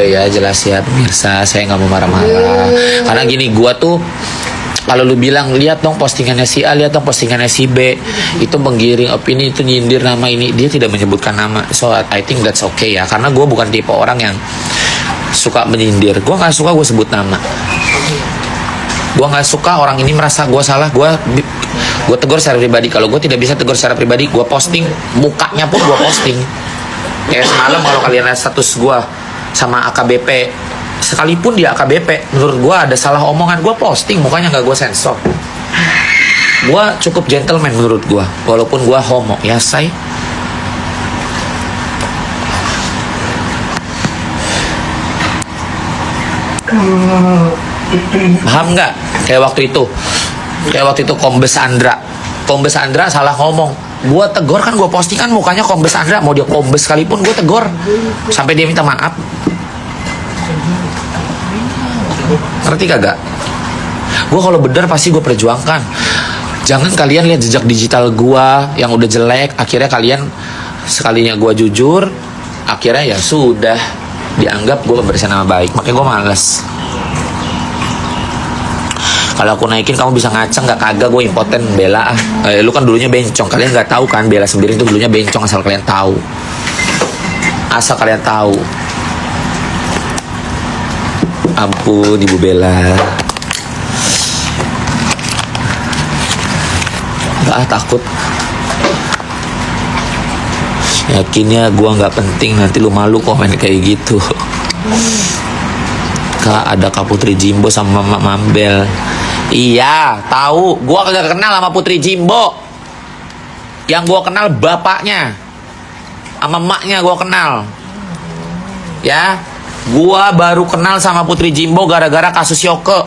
Udah ya, jelas ya pemirsa, saya nggak mau marah-marah. Karena gini, gua tuh kalau lu bilang lihat dong postingannya si A, lihat dong postingannya si B, itu menggiring opini, itu nyindir nama ini, dia tidak menyebutkan nama. So I think that's okay ya, karena gue bukan tipe orang yang suka menyindir. Gue nggak suka gue sebut nama. Gue nggak suka orang ini merasa gue salah, gue tegur secara pribadi. Kalau gue tidak bisa tegur secara pribadi, gue posting mukanya pun gue posting. Kayak semalam kalau kalian lihat status gue sama AKBP, sekalipun dia AKBP, menurut gue ada salah omongan, gue posting mukanya, nggak gue sensor. Gue cukup gentleman menurut gue, walaupun gue homo ya say. Paham nggak? Kayak waktu itu Kombes Andra salah ngomong, gue tegur kan, gue posting kan mukanya Kombes Andra, mau dia Kombes sekalipun gue tegur sampai dia minta maaf. Ngerti kagak? Gue kalau bener pasti gue perjuangkan. Jangan kalian lihat jejak digital gue yang udah jelek, akhirnya kalian sekalinya gue jujur, akhirnya ya sudah dianggap gue bersih nama baik. Makanya gue males. Kalau aku naikin kamu bisa ngaceng, nggak kagak, gue impoten Bella. Lu kan dulunya bencong, kalian nggak tahu kan Bella sendiri itu dulunya bencong, asal kalian tahu. Ampun Ibu Bella. Gak takut. Yakinnya gue gak penting, nanti lu malu komen kayak gitu. Kak, ada Kak Putri Jimbo sama Mama Mambel. Iya, tahu. Gue kagak kenal sama Putri Jimbo. Yang gue kenal bapaknya sama emaknya gue kenal. Ya, gua baru kenal sama Putri Jimbo gara-gara kasus Yoke.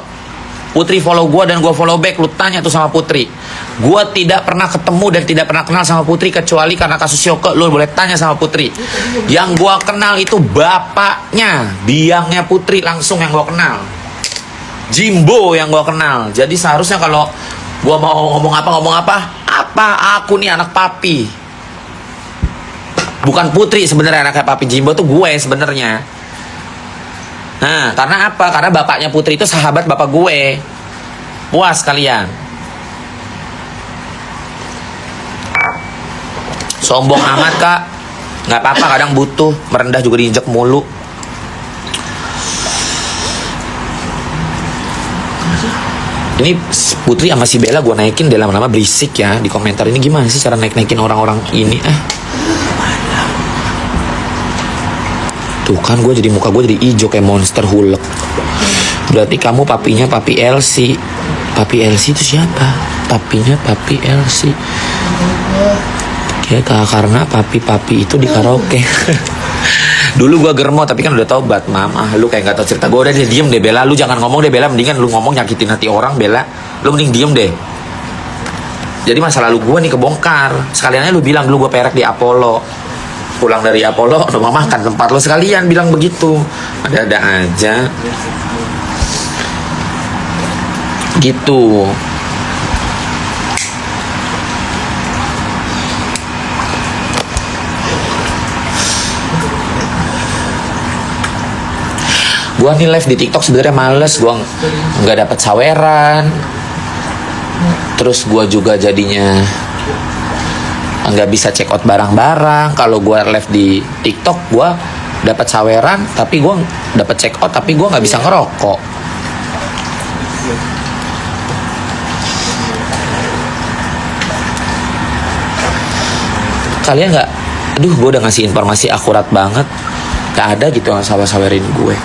Putri follow gua dan gua follow back. Lu tanya tuh sama Putri. Gua tidak pernah ketemu dan tidak pernah kenal sama Putri kecuali karena kasus Yoke. Lu boleh tanya sama Putri. Yang gua kenal itu bapaknya, biangnya Putri langsung yang gua kenal. Jimbo yang gua kenal. Jadi seharusnya kalau gua mau ngomong apa, aku nih anak papi. Bukan Putri sebenarnya anaknya papi. Jimbo tuh gue sebenarnya. Nah, karena apa? Karena bapaknya Putri itu sahabat bapak gue. Puas kalian. Sombong amat kak. Gak apa-apa, kadang butuh. Merendah juga diinjek mulu. Ini Putri sama si Bella gue naikin dia lama-lama berisik ya. Di komentar ini gimana sih cara naik-naikin orang-orang ini. Tuh kan muka gue jadi hijau kayak monster hulek. Berarti kamu papinya papi Elsie. Papi Elsie itu siapa? Papinya papi Elsie. Ya karena papi itu di karaoke. Dulu gue germo tapi kan udah taubat mam. Lu kayak gak tau cerita. Gue udah diem deh Bella. Lu jangan ngomong deh Bella. Mendingan lu ngomong nyakitin hati orang Bella. Lu mending diem deh. Jadi masa lalu gue nih kebongkar. Sekaliannya lu bilang dulu gue perek di Apollo. Pulang dari Apollo, rumah makan tempat lo sekalian bilang begitu. Ada-ada aja. Gitu. Gua nih live di TikTok sebenarnya males, gua nggak dapat saweran. Terus gua juga jadinya nggak bisa check out barang-barang. Kalau gue live di TikTok gue dapat saweran tapi gue dapat check out tapi gue nggak bisa ngerokok. Kalian nggak? Aduh, gue udah ngasih informasi akurat banget. Gak ada gitu yang sawerin gue.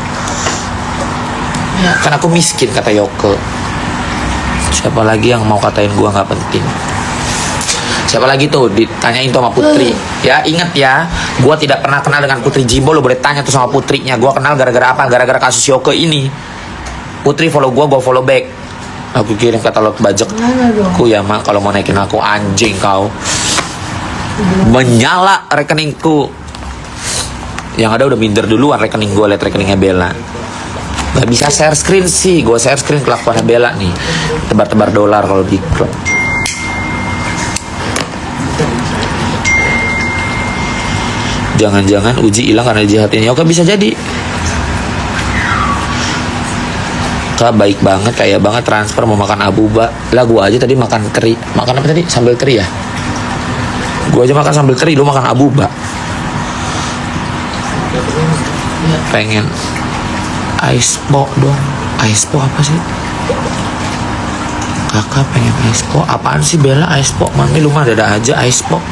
Kan aku miskin kata Yoke. Siapa lagi yang mau katain gue nggak penting? Siapa lagi tuh ditanyain tuh sama Putri. Ya inget ya, gue tidak pernah kenal dengan Putri Jimbo. Lo boleh tanya tuh sama Putrinya. Gue kenal gara-gara apa? Gara-gara kasus Yoke ini. Putri follow gue follow back. Aku kirim katalog bajak. Aku ya mak, kalau mau naikin aku anjing kau. Menyala rekeningku. Yang ada udah minder duluan rekening gue, liat rekeningnya Bella. Gak bisa share screen sih. Gue share screen kelakuannya Bella nih. Tebar-tebar dolar kalau di klub. Jangan-jangan Uji hilang karena dijahatin Yoke, bisa jadi. Kakak baik banget, kaya banget, transfer mau makan abuba. Lah gua aja tadi makan teri. Makan apa tadi? Sambal teri ya? Gua aja makan sambal teri, lu makan abuba. Pengen ice pop dong. Ice pop apa sih? Kakak pengen ice pop. Apaan sih Bella ice pop? Mami lu mah ada aja ice pop.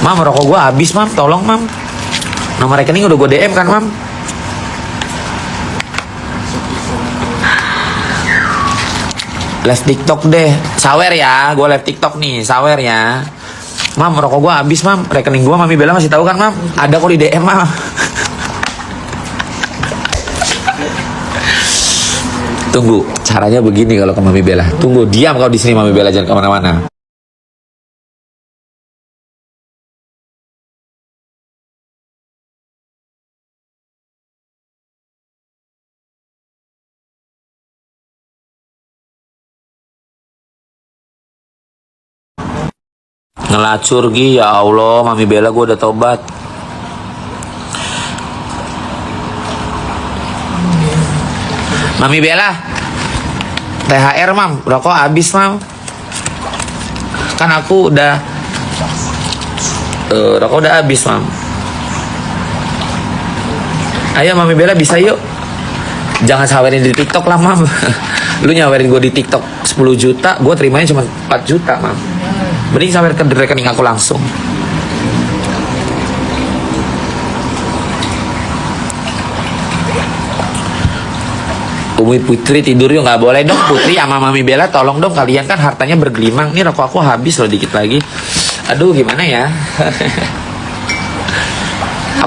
Mam, rokok gua habis, Mam. Tolong, Mam. Nomor rekening udah gua DM kan, Mam? Live TikTok deh. Sawer ya, gue live TikTok nih, sawer ya. Mam, rokok gue habis, Mam. Rekening gue Mami Bella masih tahu kan, Mam? Ada kok di DM, Mam. Tunggu, caranya begini kalau ke Mami Bella. Tunggu, diam kau di sini Mami Bella, jangan kemana-mana. Ngelacur Gi, ya Allah, Mami Bella gue udah tobat. Mami Bella, THR Mam, rokok habis Mam. Kan aku udah rokok udah habis Mam. Ayo Mami Bella bisa yuk. Jangan sawerin di TikTok lah Mam. Lu nyawerin gue di TikTok 10 juta, gue terimanya cuma 4 juta Mam. Mending sawer ke rekening aku langsung. Umi Putri tidur yuk, nggak boleh dong Putri sama Mami Bella, tolong dong kalian kan hartanya bergelimang. Ini rokok aku habis loh dikit lagi. Aduh gimana ya.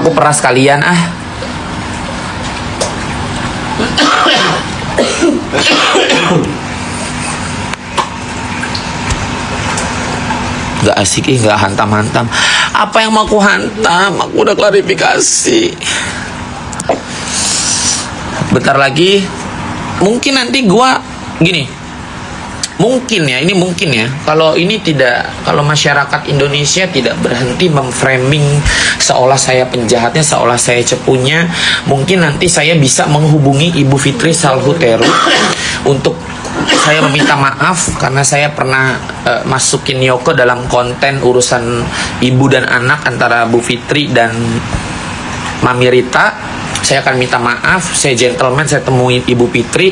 Aku peras kalian ah. Gak asik gak hantam-hantam. Apa yang mau aku hantam? Aku udah klarifikasi. Bentar lagi mungkin nanti gua gini. Mungkin ya, ini mungkin ya. Kalau ini tidak, kalau masyarakat Indonesia tidak berhenti memframing seolah saya penjahatnya, seolah saya cepunya, mungkin nanti saya bisa menghubungi Ibu Fitri Salhuteru untuk saya meminta maaf karena saya pernah masukin Yoko dalam konten urusan ibu dan anak antara Bu Fitri dan Mami Rita. Saya akan minta maaf, saya gentleman, saya temuin Ibu Fitri,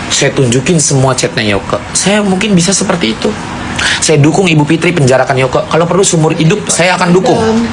saya tunjukin semua chatnya Yoko. Saya mungkin bisa seperti itu. Saya dukung Ibu Fitri penjarakan Yoko. Kalau perlu seumur hidup saya akan dukung.